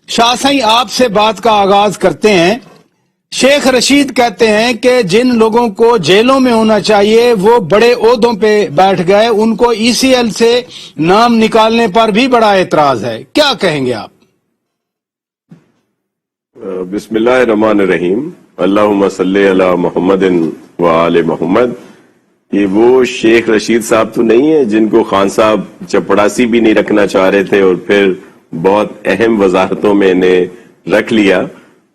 شاہ سائیں آپ سے بات کا آغاز کرتے ہیں. شیخ رشید کہتے ہیں کہ جن لوگوں کو جیلوں میں ہونا چاہیے وہ بڑے عہدوں پہ بیٹھ گئے, ان کو ای سی ایل سے نام نکالنے پر بھی بڑا اعتراض ہے, کیا کہیں گے آپ؟ بسم اللہ الرحمن الرحیم. اللہم صلی علی محمد و آل محمد. یہ وہ شیخ رشید صاحب تو نہیں ہے جن کو خان صاحب چپڑاسی بھی نہیں رکھنا چاہ رہے تھے اور پھر بہت اہم وزارتوں میں انہیں رکھ لیا.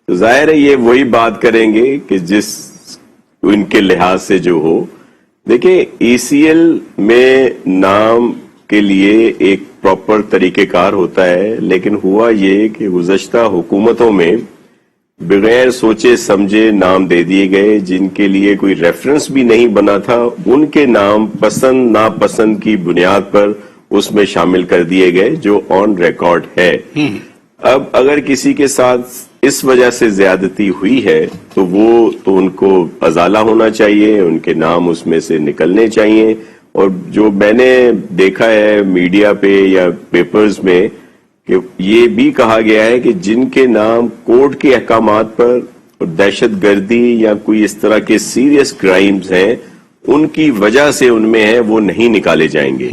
تو ظاہر ہے یہ وہی بات کریں گے کہ جس ان کے لحاظ سے جو ہو. دیکھیں, ای سی ایل میں نام کے لیے ایک پراپر طریقہ کار ہوتا ہے, لیکن ہوا یہ کہ گزشتہ حکومتوں میں بغیر سوچے سمجھے نام دے دیے گئے جن کے لیے کوئی ریفرنس بھی نہیں بنا تھا. ان کے نام پسند ناپسند کی بنیاد پر اس میں شامل کر دیے گئے جو آن ریکارڈ ہے. اب اگر کسی کے ساتھ اس وجہ سے زیادتی ہوئی ہے تو وہ تو ان کو ازالہ ہونا چاہیے, ان کے نام اس میں سے نکلنے چاہیے. اور جو میں نے دیکھا ہے میڈیا پہ یا پیپرز میں کہ یہ بھی کہا گیا ہے کہ جن کے نام کورٹ کے احکامات پر اور دہشت گردی یا کوئی اس طرح کے سیریس کرائمز ہیں ان کی وجہ سے ان میں ہے وہ نہیں نکالے جائیں گے.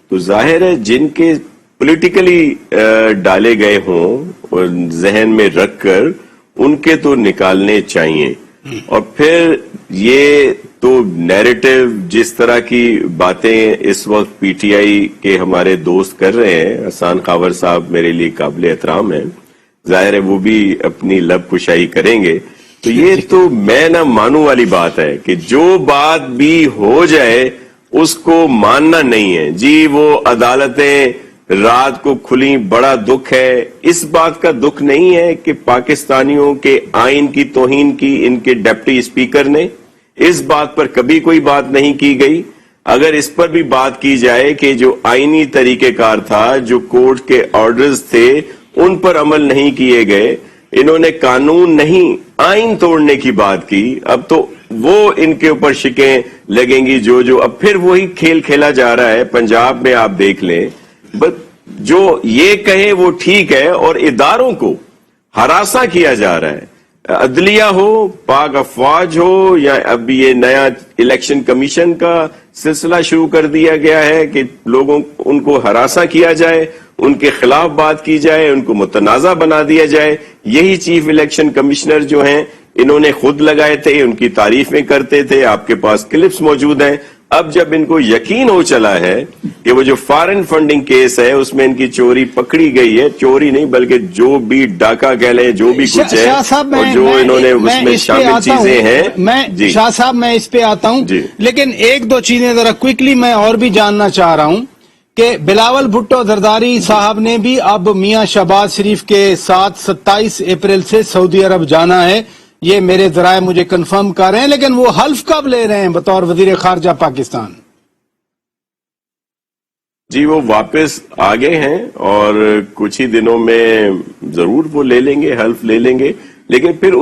تو ظاہر ہے جن کے پولیٹیکلی ڈالے گئے ہوں اور ذہن میں رکھ کر ان کے تو نکالنے چاہیے. اور پھر یہ تو نیریٹو جس طرح کی باتیں اس وقت پی ٹی آئی کے ہمارے دوست کر رہے ہیں, حسان خاور صاحب میرے لیے قابل احترام ہیں, ظاہر ہے وہ بھی اپنی لب کشائی کریں گے. تو یہ تو میں نہ مانوں والی بات ہے کہ جو بات بھی ہو جائے اس کو ماننا نہیں ہے. جی وہ عدالتیں رات کو کھلی, بڑا دکھ ہے. اس بات کا دکھ نہیں ہے کہ پاکستانیوں کے آئین کی توہین کی ان کے ڈپٹی اسپیکر نے, اس بات پر کبھی کوئی بات نہیں کی گئی. اگر اس پر بھی بات کی جائے کہ جو آئینی طریقہ کار تھا, جو کورٹ کے آرڈرز تھے ان پر عمل نہیں کیے گئے, انہوں نے قانون نہیں آئین توڑنے کی بات کی, اب تو وہ ان کے اوپر شکیں لگیں گی. جو اب پھر وہی کھیل کھیلا جا رہا ہے پنجاب میں, آپ دیکھ لیں. جو یہ کہے وہ ٹھیک ہے, اور اداروں کو ہراساں کیا جا رہا ہے, عدلیہ ہو, پاک افواج ہو, یا اب یہ نیا الیکشن کمیشن کا سلسلہ شروع کر دیا گیا ہے کہ لوگوں ان کو ہراساں کیا جائے, ان کے خلاف بات کی جائے, ان کو متنازع بنا دیا جائے. یہی چیف الیکشن کمشنر جو ہیں انہوں نے خود لگائے تھے, ان کی تعریفیں کرتے تھے, آپ کے پاس کلپس موجود ہیں. اب جب ان کو یقین ہو چلا ہے کہ وہ جو فارن فنڈنگ کیس ہے اس میں ان کی چوری پکڑی گئی ہے, چوری نہیں بلکہ جو بھی ڈاکہ کہہ لیں, جو بھی کچھ ہے اور جو انہوں نے اس میں شامل چیزیں ہیں. میں شاہ صاحب میں اس پہ آتا ہوں, لیکن ایک دو چیزیں ذرا کوئکلی میں اور بھی جاننا چاہ رہا ہوں کہ بلاول بھٹو زرداری صاحب نے بھی اب میاں شہباز شریف کے ساتھ 27 اپریل سے سعودی عرب جانا ہے, یہ میرے ذرائع مجھے کنفرم کر رہے ہیں, لیکن وہ حلف کب لے رہے ہیں بطور وزیر خارجہ پاکستان؟ جی وہ واپس آ گئے ہیں اور کچھ ہی دنوں میں ضرور وہ لے لیں گے, حلف لے لیں گے. لیکن پھر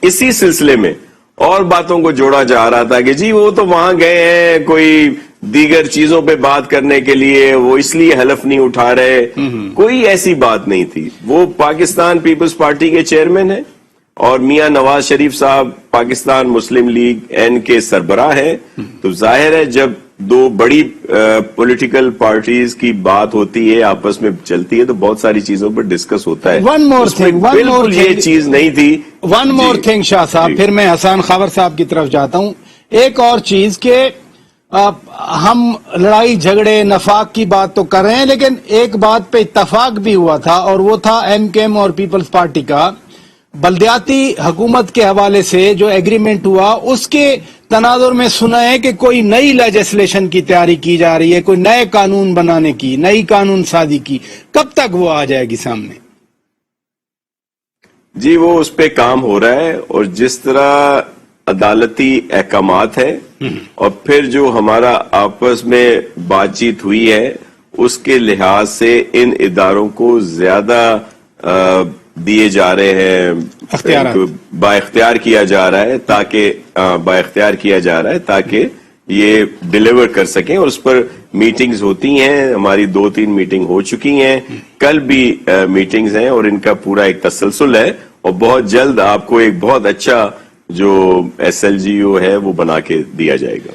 اسی سلسلے میں اور باتوں کو جوڑا جا رہا تھا کہ جی وہ تو وہاں گئے ہیں کوئی دیگر چیزوں پہ بات کرنے کے لیے, وہ اس لیے حلف نہیں اٹھا رہے. کوئی ایسی بات نہیں تھی. وہ پاکستان پیپلز پارٹی کے چیئرمین ہیں اور میاں نواز شریف صاحب پاکستان مسلم لیگ این کے سربراہ ہیں. تو ظاہر ہے جب دو بڑی پولیٹیکل پارٹیز کی بات ہوتی ہے, آپس میں چلتی ہے, تو بہت ساری چیزوں پر ڈسکس ہوتا ہے. بالکل یہ چیز نہیں تھی. ون مور تھنگ شاہ صاحب, پھر میں حسان خاور صاحب کی طرف جاتا ہوں. ایک اور چیز کہ ہم لڑائی جھگڑے نفاق کی بات تو کر رہے ہیں, لیکن ایک بات پہ اتفاق بھی ہوا تھا اور وہ تھا ایم کے ایم اور پیپلز پارٹی کا بلدیاتی حکومت کے حوالے سے جو ایگریمنٹ ہوا, اس کے تناظر میں سنا ہے کہ کوئی نئی لیجسلیشن کی تیاری کی جا رہی ہے, کوئی نئے قانون بنانے کی, نئی قانون سازی کی. کب تک وہ آ جائے گی سامنے؟ جی وہ اس پہ کام ہو رہا ہے, اور جس طرح عدالتی احکامات ہیں اور پھر جو ہمارا آپس میں بات چیت ہوئی ہے اس کے لحاظ سے ان اداروں کو زیادہ دیے جا رہے ہیں, با اختیار کیا جا رہا ہے تاکہ یہ ڈیلیور کر سکیں اور اس پر میٹنگز ہوتی ہیں، ہماری 2-3 میٹنگ ہو چکی ہیں، کل بھی میٹنگز ہیں اور ان کا پورا ایک تسلسل ہے، اور بہت جلد آپ کو ایک بہت اچھا جو SLGO ہے وہ بنا کے دیا جائے گا.